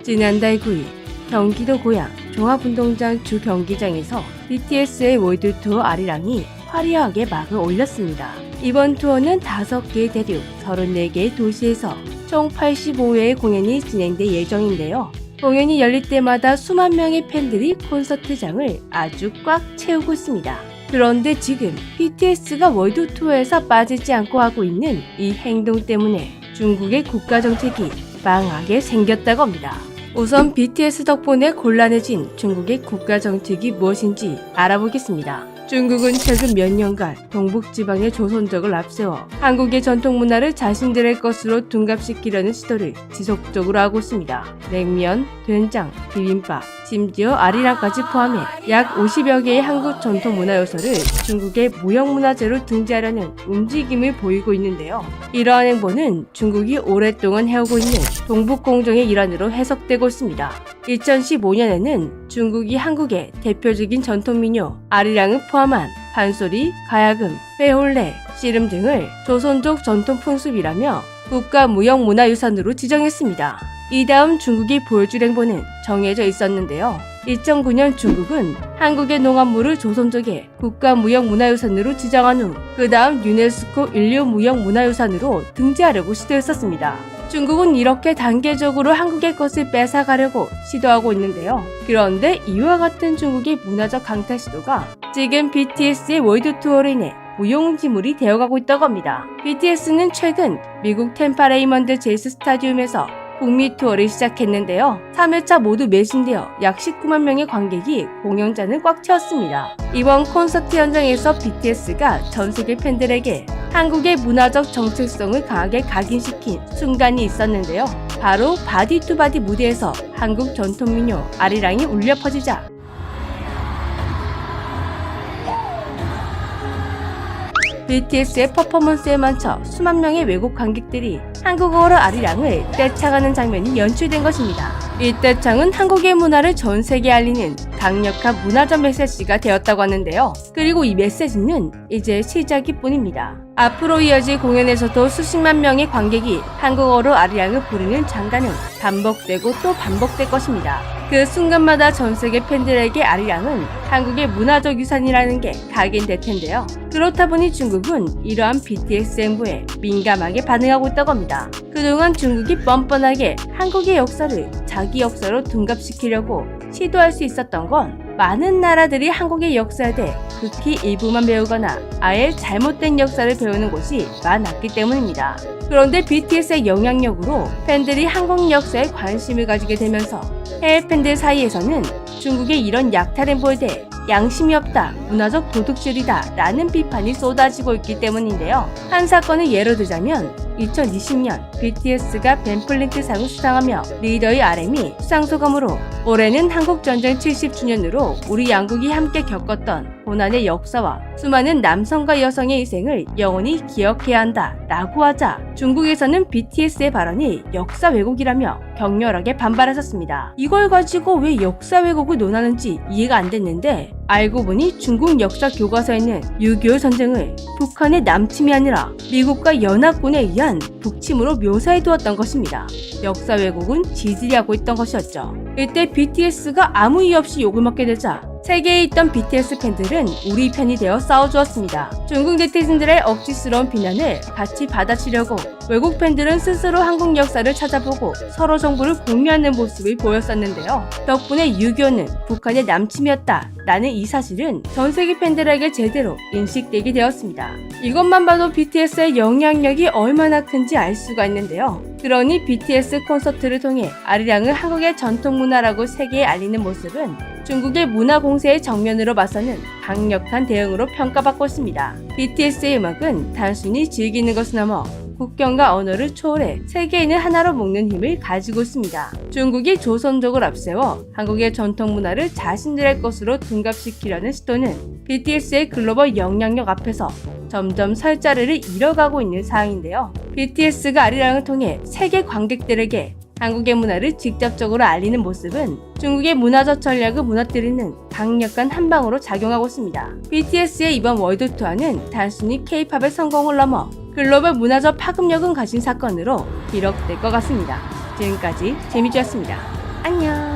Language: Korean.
지난달 9일 경기도 고양 종합운동장 주 경기장에서 BTS의 월드 투어 아리랑이 화려하게 막을 올렸습니다. 이번 투어는 5개의 대륙 34개의 도시에서 총 85회의 공연이 진행될 예정인데요. 공연이 열릴 때마다 수만 명의 팬들이 콘서트장을 아주 꽉 채우고 있습니다. 그런데 지금 BTS가 월드 투어에서 빠지지 않고 하고 있는 이 행동 때문에 중국의 국가정책이 망하게 생겼다고 합니다. 우선 BTS 덕분에 곤란해진 중국의 국가정책이 무엇인지 알아보겠습니다. 중국은 최근 몇 년간 동북지방의 조선족을 앞세워 한국의 전통문화를 자신들의 것으로 둔갑시키려는 시도를 지속적으로 하고 있습니다. 냉면, 된장, 비빔밥, 심지어 아리랑까지 포함해 약 50여 개의 한국 전통문화 요소를 중국의 무형문화재로 등재하려는 움직임을 보이고 있는데요. 이러한 행보는 중국이 오랫동안 해오고 있는 동북공정의 일환으로 해석되고 있습니다. 2015년에는 중국이 한국의 대표적인 전통민요 아리랑을 포함한 판소리, 가야금, 회홀레, 씨름 등을 조선족 전통 풍습이라며 국가무형문화유산으로 지정했습니다. 이 다음 중국이 보여줄 행보는 정해져 있었는데요. 2009년 중국은 한국의 농업물을 조선족의 국가무형문화유산으로 지정한 후 그 다음 유네스코 인류무형문화유산으로 등재하려고 시도했었습니다. 중국은 이렇게 단계적으로 한국의 것을 뺏어가려고 시도하고 있는데요. 그런데 이와 같은 중국의 문화적 강탈 시도가 지금 BTS의 월드 투어로 인해 무용지물이 되어가고 있다고 합니다. BTS는 최근 미국 템파레이먼드 제이스 스타디움에서 북미 투어를 시작했는데요. 3회차 모두 매진되어 약 19만 명의 관객이 공연장을 꽉 채웠습니다. 이번 콘서트 현장에서 BTS가 전 세계 팬들에게 한국의 문화적 정체성을 강하게 각인시킨 순간이 있었는데요. 바로 바디 투 바디 무대에서 한국 전통민요 아리랑이 울려 퍼지자 BTS의 퍼포먼스에 맞춰 수만 명의 외국 관객들이 한국어로 아리랑을 떼창하는 장면이 연출된 것입니다. 이 떼창은 한국의 문화를 전 세계에 알리는 강력한 문화적 메시지가 되었다고 하는데요. 그리고 이 메시지는 이제 시작일 뿐입니다. 앞으로 이어질 공연에서도 수십만 명의 관객이 한국어로 아리랑을 부르는 장단은 반복되고 또 반복될 것입니다. 그 순간마다 전 세계 팬들에게 아리랑은 한국의 문화적 유산이라는 게 각인될 텐데요. 그렇다 보니 중국은 이러한 BTS 행보에 민감하게 반응하고 있다고 합니다. 그동안 중국이 뻔뻔하게 한국의 역사를 자기 역사로 둔갑시키려고 시도할 수 있었던 건 많은 나라들이 한국의 역사에 대해 극히 일부만 배우거나 아예 잘못된 역사를 배우는 곳이 많았기 때문입니다. 그런데 BTS의 영향력으로 팬들이 한국 역사에 관심을 가지게 되면서 해외 팬들 사이에서는 중국의 이런 약탈 행보에 대해 양심이 없다, 문화적 도둑질이다 라는 비판이 쏟아지고 있기 때문인데요. 한 사건을 예로 들자면 2020년 BTS가 벤플린트상을 수상하며 리더의 RM이 수상소감으로 올해는 한국전쟁 70주년으로 우리 양국이 함께 겪었던 고난의 역사와 수많은 남성과 여성의 희생을 영원히 기억해야 한다 라고 하자 중국에서는 BTS의 발언이 역사 왜곡이라며 격렬하게 반발했었습니다. 이걸 가지고 왜 역사 왜곡을 논하는지 이해가 안 됐는데 알고 보니 중국 역사 교과서에는 6.25 전쟁을 북한의 남침이 아니라 미국과 연합군에 의한 북침으로 묘사해두었던 것입니다. 역사 왜곡은 지들이 하고 있던 것이었죠. 이때 BTS가 아무 이유 없이 욕을 먹게 되자 세계에 있던 BTS 팬들은 우리 편이 되어 싸워주었습니다. 중국 네티즌들의 억지스러운 비난을 같이 받아치려고 외국 팬들은 스스로 한국 역사를 찾아보고 서로 정보를 공유하는 모습을 보였었는데요. 덕분에 6.25는 북한의 남침이었다 라는 이 사실은 전 세계 팬들에게 제대로 인식되게 되었습니다. 이것만 봐도 BTS의 영향력이 얼마나 큰지 알 수가 있는데요. 그러니 BTS 콘서트를 통해 아리랑을 한국의 전통문화라고 세계에 알리는 모습은 중국의 문화 공세의 정면으로 맞서는 강력한 대응으로 평가받고 있습니다. BTS의 음악은 단순히 즐기는 것을 넘어 국경과 언어를 초월해 세계인을 하나로 묶는 힘을 가지고 있습니다. 중국이 조선족을 앞세워 한국의 전통 문화를 자신들의 것으로 둔갑시키려는 시도는 BTS의 글로벌 영향력 앞에서 점점 설 자리를 잃어가고 있는 상황인데요. BTS가 아리랑을 통해 세계 관객들에게 한국의 문화를 직접적으로 알리는 모습은 중국의 문화적 전략을 무너뜨리는 강력한 한방으로 작용하고 있습니다. BTS의 이번 월드 투어는 단순히 K-팝의 성공을 넘어 글로벌 문화적 파급력을 가진 사건으로 기록될 것 같습니다. 지금까지 재미지였습니다. 안녕.